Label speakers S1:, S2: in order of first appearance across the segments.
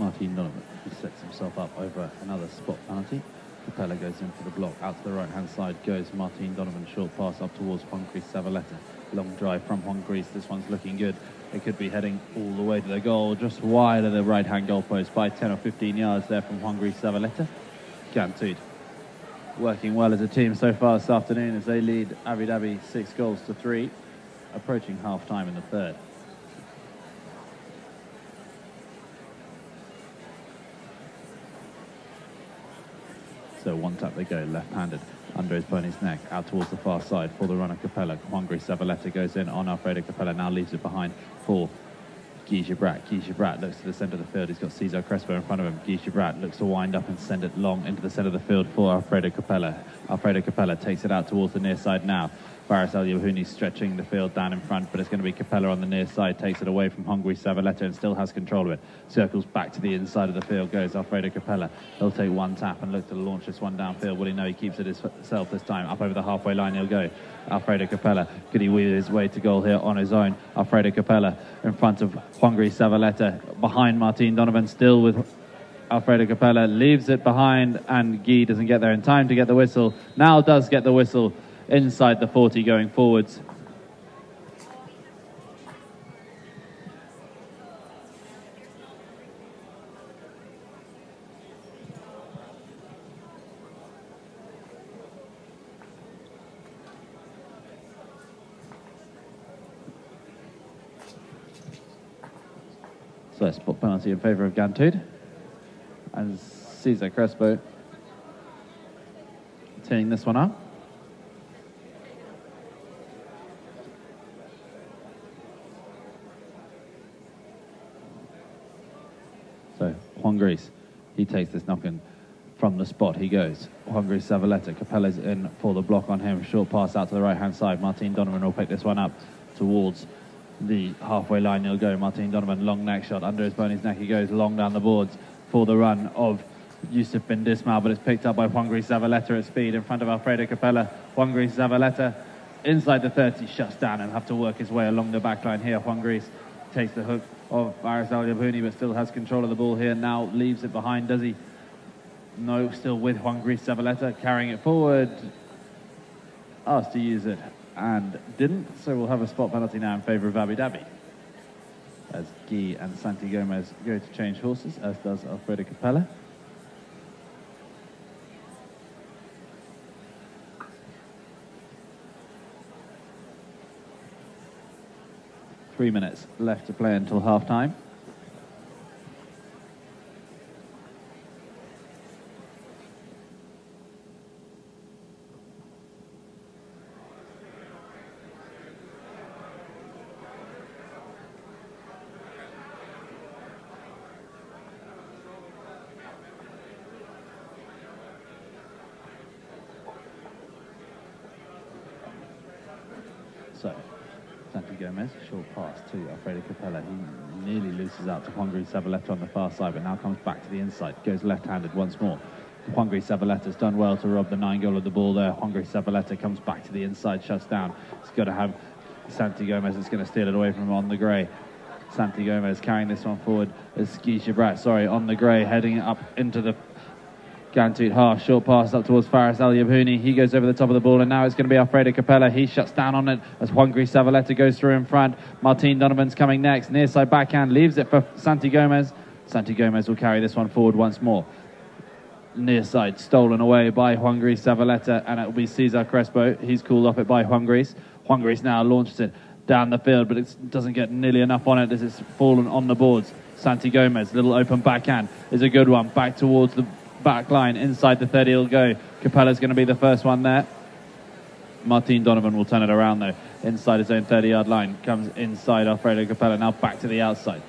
S1: Martin Donovan, who sets himself up over another spot penalty. Capella goes in for the block. Out to the right-hand side goes Martin Donovan. Short pass up towards Juan Gris Zavaleta. Long drive from Juan Gris. This one's looking good. It could be heading all the way to the goal, just wide of the right-hand goalpost by 10 or 15 yards there from Juan Gris Zavaleta. Ghantoot working well as a team so far this afternoon as they lead Abu Dhabi 6-3, approaching half-time in the third. So one tap they go, left-handed, under his pony's neck, out towards the far side for the runner Capella. Juan Gris Zavaleta goes in on Alfredo Capella, now leaves it behind for Guy Gibrat. Guy Gibrat looks to the centre of the field. He's got Cesar Crespo in front of him. Guy Gibrat looks to wind up and send it long into the centre of the field for Alfredo Capella. Alfredo Capella takes it out towards the near side now. Faris Al-Yohuni stretching the field down in front, but it's going to be Capella on the near side, takes it away from Juan Gris Zavaleta and still has control of it. Circles back to the inside of the field, goes Alfredo Capella. He'll take one tap and look to launch this one downfield. Will he know he keeps it himself this time? Up over the halfway line he'll go. Alfredo Capella, could he weave his way to goal here on his own? Alfredo Capella in front of Juan Gris Zavaleta, behind Martin Donovan, still with Alfredo Capella, leaves it behind, and Guy doesn't get there in time to get the whistle. Now does get the whistle inside the 40 going forwards. So spot penalty in favour of Ghantoot, and Cesar Crespo teeing this one up. So Juan Gris, he takes this knock-in from the spot. He goes. Juan Gris Zavaleta, Capella's in for the block on him. Short pass out to the right-hand side. Martin Donovan will pick this one up towards the halfway line. He'll go. Martin Donovan, long neck shot. Under his pony's neck he goes, long down the boards for the run of Yusuf bin Dismal, but it's picked up by Juan Gris Zavaleta at speed in front of Alfredo Capella. Juan Gris Zavaleta inside the 30, shuts down and have to work his way along the back line here. Juan Gris takes the hook of Faris Al-Yohuni, but still has control of the ball here. Now leaves it behind, does he? No, still with Juan Gris Zavaleta, carrying it forward. Asked to use it and didn't, so we'll have a spot penalty now in favour of Abu Dhabi, as Guy and Santi Gomez go to change horses, as does Alfredo Capella. Three minutes left to play until half-time. So, Santi Gomez, short pass to Alfredo Capella. He nearly loses out to Juan Gris Zavaleta on the far side, but now comes back to the inside. Goes left-handed once more. Juan Gris Zavaleta's done well to rob the 9-goal of the ball there. Juan Gris Zavaleta comes back to the inside, shuts down. He's got to have Santi Gomez that's going to steal it away from him on the grey. Santi Gomez carrying this one forward as Guy Gibrat, on the grey, heading up into the Ghantoot half. Short pass up towards Faris Al-Yohuni. He goes over the top of the ball, and now it's going to be Alfredo Capella. He shuts down on it as Juan Gris Zavaleta goes through in front. Martin Donovan's coming next. Near side backhand, leaves it for Santi Gomez. Santi Gomez will carry this one forward once more. Near side stolen away by Juan Gris Zavaleta, and it will be Cesar Crespo. He's called off it by Juan Gris. Juan Gris now launches it down the field, but it doesn't get nearly enough on it as it's fallen on the boards. Santi Gomez, little open backhand, is a good one. Back towards the back line, inside the 30 he'll go. Capella's going to be the first one there. Martin Donovan will turn it around though. Inside his own 30-yard line. Comes inside Alfredo Capella, now back to the outside.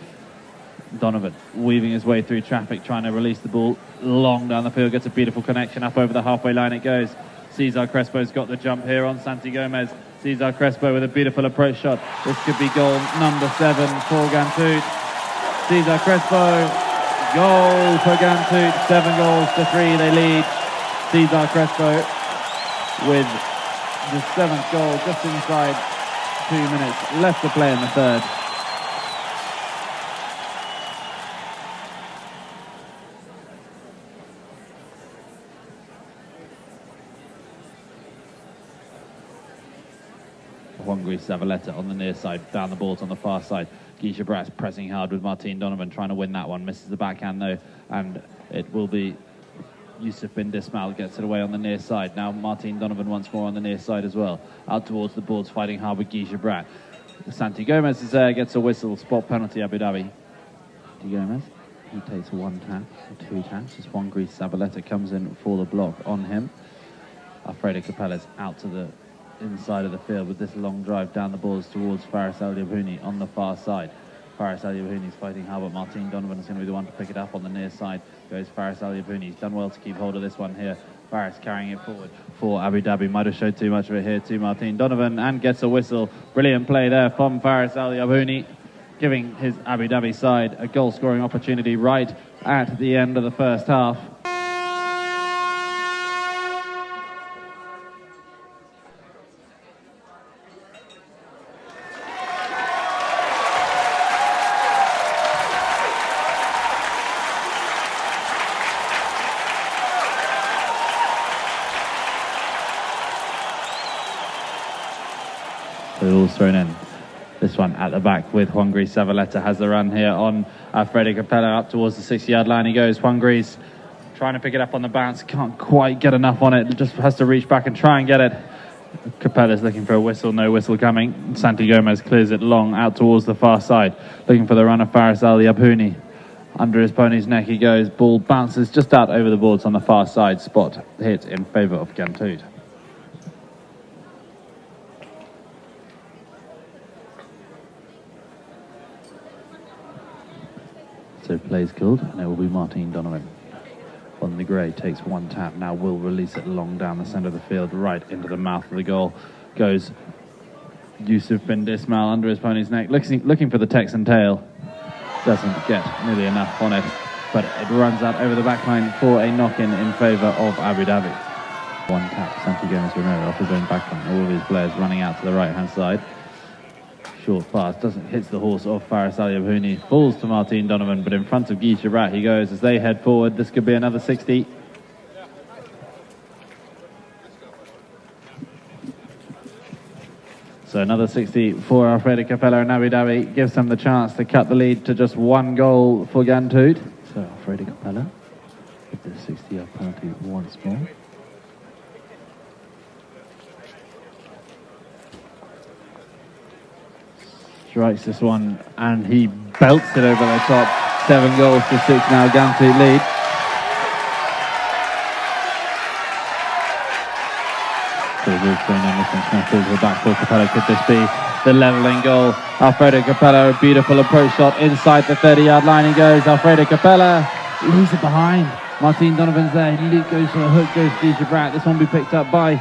S1: Donovan weaving his way through traffic, trying to release the ball long down the field. Gets a beautiful connection. Up over the halfway line it goes. Cesar Crespo's got the jump here on Santi Gomez. Cesar Crespo with a beautiful approach shot. This could be goal number 7 for Ghantoot. Cesar Crespo, goal for Ghantoot, 7-3 they lead. Cesar Crespo with the 7th goal just inside 2 minutes left to play in the third. Greece Zavaleta on the near side, down the balls on the far side. Guy Gibrat's pressing hard with Martin Donovan, trying to win that one. Misses the backhand though, and it will be Yusuf bin Dismal gets it away on the near side. Now Martin Donovan once more on the near side as well. Out towards the boards, fighting hard with Guy Gibrat. Santi Gomez is there, gets a whistle, spot penalty Abu Dhabi. Santi Gomez, he takes one tap, or two taps, as Juan Greece Zabaleta comes in for the block on him. Alfredo Capella's out to the inside of the field with this long drive down the balls towards Faris El Yabhouni on the far side. Faris El Yabhouni's fighting hard, but Martin Donovan is going to be the one to pick it up on the near side. Goes Faris El Yabhouni. He's done well to keep hold of this one here. Faris carrying it forward for Abu Dhabi. Might have showed too much of it here to Martin Donovan and gets a whistle. Brilliant play there from Faris El Yabhouni, giving his Abu Dhabi side a goal scoring opportunity right at the end of the first half. So all's thrown in. This one at the back with Juan Greece Zavaleta has the run here on Alfredo Capella up towards the 60-yard line. He goes. Juan Greece trying to pick it up on the bounce. Can't quite get enough on it. Just has to reach back and try and get it. Capella's looking for a whistle. No whistle coming. Santi Gomez clears it long out towards the far side. Looking for the run of Faris El Yabhouni. Under his pony's neck he goes. Ball bounces just out over the boards on the far side. Spot hit in favour of Ghantoot. So plays called, and it will be Martin Donovan. On the grey, takes one tap, now will release it long down the centre of the field, right into the mouth of the goal. Goes Yusuf bin Dismal under his pony's neck, looking for the Texan tail. Doesn't get nearly enough on it, but it runs out over the back line for a knock-in in favour of Abu Dhabi. One tap, Santi Gomez Romero off his own back line. All of his players running out to the right-hand side. Short pass, hits the horse of Faris El Yabhouni, falls to Martin Donovan, but in front of Guy Gibrat he goes as they head forward. This could be another 60. So another 60 for Alfredo Capella and Abu Dhabi gives them the chance to cut the lead to just one goal for Ghantoot. So Alfredo Capella with the 60-yard penalty once more. Strikes this one and he belts it over the top. 7 goals to 6 now. Ghantoot lead. So the ball's going in. This one's going to fall to the back for Capella. Could this be the levelling goal? Alfredo Capella, a beautiful approach shot inside the 30-yard line. He goes. Alfredo Capella leaves it behind. Martin Donovan's there. He goes for the hook. Goes Guy Gibrat. This one will be picked up by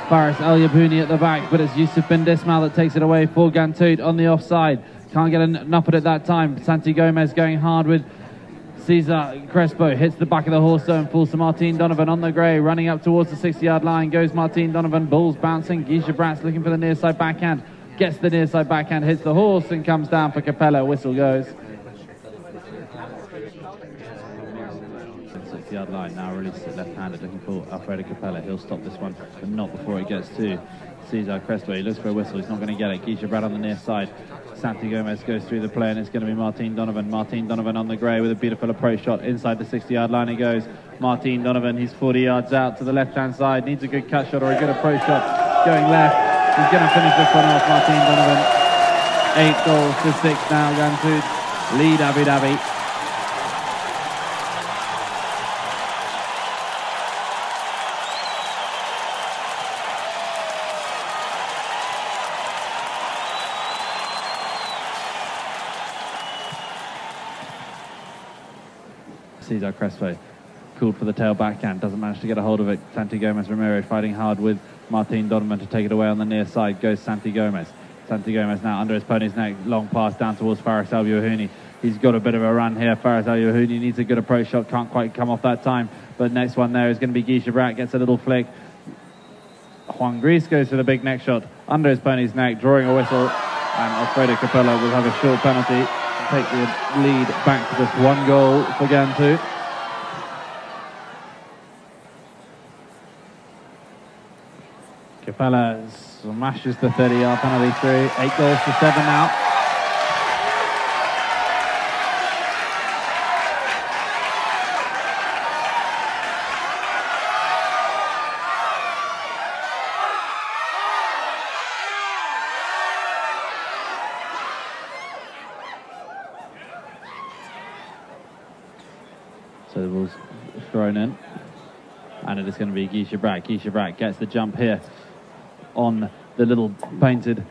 S1: Faris El Yabhouni at the back, but it's Yusuf bin Dismal that takes it away for Ghantoot on the offside. Can't get enough of it that time. Santi Gomez going hard with Cesar Crespo. Hits the back of the horse though and falls to Martin Donovan on the grey. Running up towards the 60-yard line goes Martin Donovan. Balls bouncing. Guy Gibrat's looking for the near side backhand. Gets the near side backhand, hits the horse and comes down for Capella. Whistle goes. 60-yard line, now releases it left-handed, looking for Alfredo Capella. He'll stop this one, but not before it gets to Cesar Crespo. He looks for a whistle, he's not going to get it. Guy Gibrat on the near side. Santi Gomez goes through the play and it's going to be Martin Donovan. Martin Donovan on the grey with a beautiful approach shot. Inside the 60-yard line he goes. Martin Donovan, he's 40 yards out to the left-hand side. Needs a good cut shot or a good approach shot. Going left. He's going to finish this one off, Martin Donovan. 8 goals to 6 now. Ghantoot lead Abu Dhabi. Cesar Crespo called for the tail backhand, doesn't manage to get a hold of it. Santi Gomez Romero fighting hard with Martin Donovan to take it away on the near side. Goes Santi Gomez. Santi Gomez now under his pony's neck. Long pass down towards Faris El Yabhouni. He's got a bit of a run here. Faris El Yabhouni needs a good approach shot. Can't quite come off that time. But next one there is going to be Guy Gibrat. Gets a little flick. Juan Greece goes for the big neck shot under his pony's neck, drawing a whistle. And Alfredo Capella will have a short penalty. Take the lead back to just 1 goal for Ghantoot. Capella's Smashes the 30-yard penalty through. 8 goals to 7 now. So the ball's thrown in, and it is going to be Guy Chabrat. Guy Chabrat gets the jump here on the little painted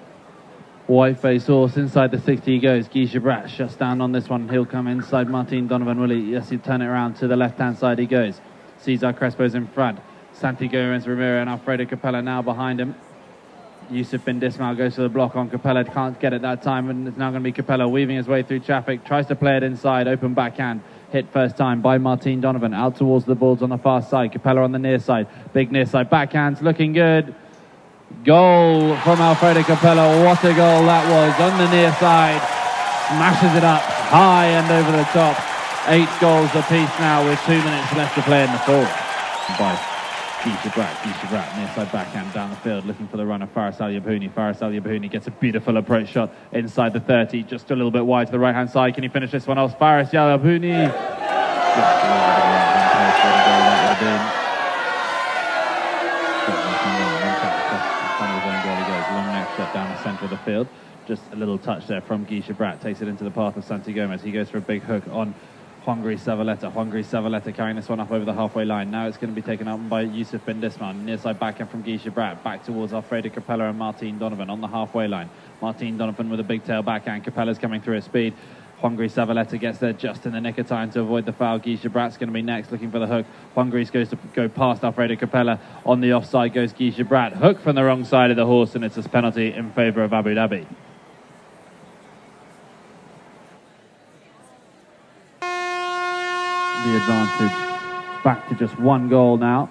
S1: white-faced horse. Inside the 60 he goes. Guy Chabrat shuts down on this one. He'll come inside Martin Donovan, will he? Yes, he'll turn it around to the left-hand side he goes. Cesar Crespo's in front. Santi Gomez Ramiro and Alfredo Capella now behind him. Yusuf bin Dismal goes to the block on Capella. Can't get it that time, and it's now going to be Capella weaving his way through traffic. Tries to play it inside. Open backhand. Hit first time by Martin Donovan. Out towards the balls on the far side. Capella on the near side. Big near side. Backhands looking good. Goal from Alfredo Capella. What a goal that was on the near side. Smashes it up high and over the top. 8 goals apiece now with 2 minutes left to play in the fourth. By Guy Chabrat, near side backhand down the field, looking for the runner, Faris Al Yabhouni. Faris Al Yabhouni gets a beautiful approach shot inside the 30, just a little bit wide to the right hand side. Can he finish this one off? Faris Al Yabhouni. Long neck shot down the centre of the field. Just a little touch there from Guy Chabrat. Takes it into the path of Santi Gomez. He goes for a big hook on Juan Savaleta. Juan Savaleta carrying this one up over the halfway line. Now it's going to be taken up by Yusuf bin Dismal. Near side backhand from Guy Chabrat. Back towards Alfredo Capella and Martin Donovan on the halfway line. Martin Donovan with a big tail backhand. Capella's coming through at speed. Juan Savaleta gets there just in the nick of time to avoid the foul. Guy Chabrat's going to be next, looking for the hook. Juan goes to go past Alfredo Capella. On the offside goes Guy Chabrat. Hook from the wrong side of the horse, and it's a penalty in favour of Abu Dhabi. The advantage back to just 1 goal now.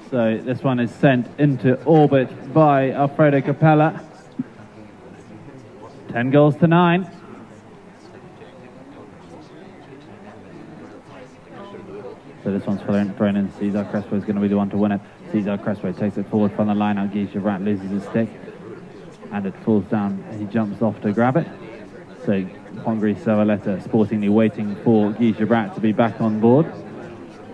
S1: So this one is sent into orbit by Alfredo Capella. 10 goals to 9. So this one's thrown in. Cesar Crespo is going to be the one to win it. Cesar Crespo takes it forward from the line. Guy Chabrat loses his stick, and it falls down. He jumps off to grab it. So Juan Savaleta sportingly waiting for Guy Chabrat to be back on board.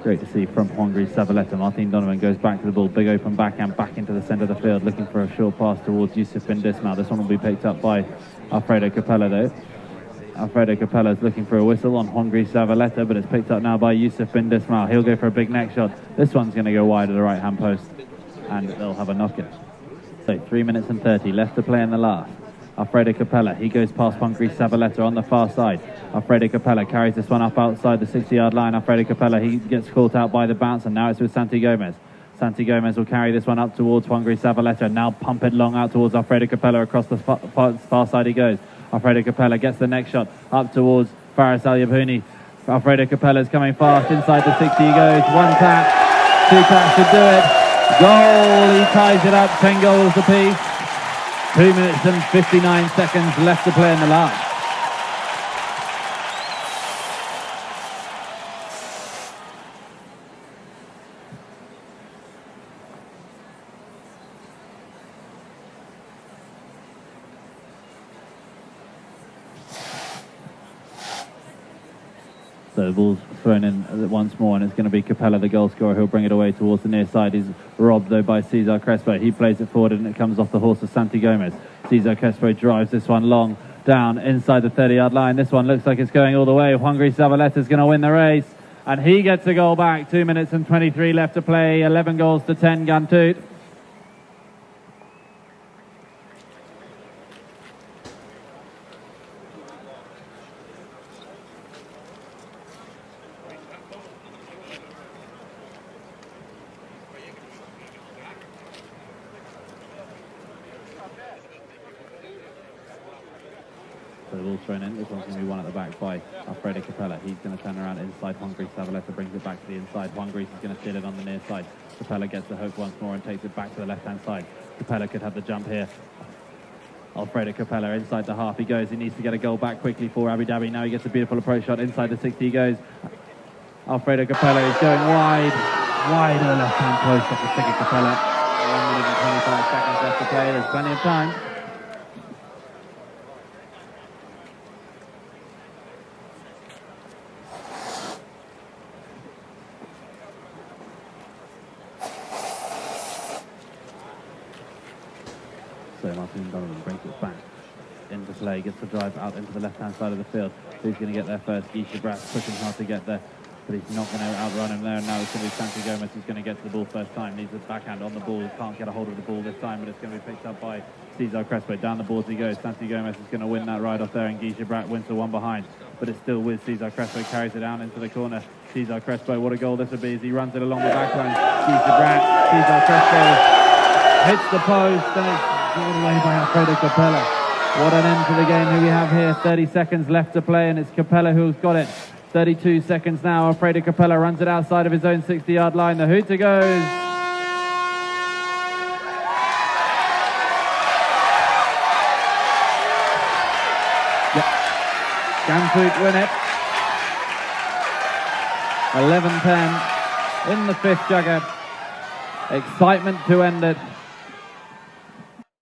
S1: Great to see from Juan Savaleta. Martin Donovan goes back to the ball. Big open backhand back into the centre of the field, looking for a short pass towards Yusuf bin Dismal. This one will be picked up by Alfredo Capella though. Alfredo Capella is looking for a whistle on Juan Savaleta, but it's picked up now by Yusuf bin Dismal. He'll go for a big neck shot. This one's going to go wide of the right hand post, and they'll have a knock-in. So 3 minutes and 30 left to play in the last. Alfredo Capella, he goes past Juan Savaleta on the far side. Alfredo Capella carries this one up outside the 60-yard line. Alfredo Capella, he gets caught out by the bounce, and now it's with Santi Gomez. Santi Gomez will carry this one up towards Juan Savaleta. Now pump it long out towards Alfredo Capella. Across the far side he goes. Alfredo Capella gets the next shot up towards Faris Al Yabhouni. Alfredo Capella's coming fast. Inside the 60 he goes. 1 tap. 2 taps to do it. Goal. He ties it up. 10 goals apiece. 2 minutes and 59 seconds left to play in the last. So the ball's thrown in once more, and it's going to be Capella, the goal scorer. He'll bring it away towards the near side. He's robbed, though, by Cesar Crespo. He plays it forward, and it comes off the horse of Santi Gomez. Cesar Crespo drives this one long down inside the 30-yard line. This one looks like it's going all the way. Juan Savaleta is going to win the race, and he gets a goal back. 2 minutes and 23 left to play. 11 goals to 10, Ghantoot. So the ball's thrown in. This one's going to be won at the back by Alfredo Capella. He's going to turn around inside. Juan Savaleta brings it back to the inside. Juan is going to steal it on the near side. Capella gets the hook once more and takes it back to the left-hand side. Capella could have the jump here Alfredo Capella inside the half he goes. He needs to get a goal back quickly for Abu Dhabi. Now he gets a beautiful approach shot inside the 60 he goes. Alfredo Capella is going wide of the left-hand post off the stick of Capella. 1 minute and 25 seconds left to play. There's plenty of time. So Martin Donovan brings it back into play, gets the drive out into the left-hand side of the field. Who's going to get there first? Guy Chabrat pushing hard to get there, but he's not going to outrun him there. And now it's going to be Santi Gomez who's going to get to the ball first time. Needs a backhand on the ball, can't get a hold of the ball this time, but it's going to be picked up by Cesar Crespo. Down the balls he goes. Santi Gomez is going to win that ride off there, and Guy Chabrat wins the one behind, but it's still with Cesar Crespo, carries it down into the corner. Cesar Crespo, what a goal this would be as he runs it along the back line. Guy Chabrat, Cesar Crespo hits the post, and it's drawn away by Alfredo Capella. What an end to the game who we have here. 30 seconds left to play, and it's Capella who's got it. 32 seconds now. Alfredo Capella runs it outside of his own 60-yard line. The hooter goes. Yep. Ghantoot win it. 11-10 in the fifth jugger. Excitement to end it.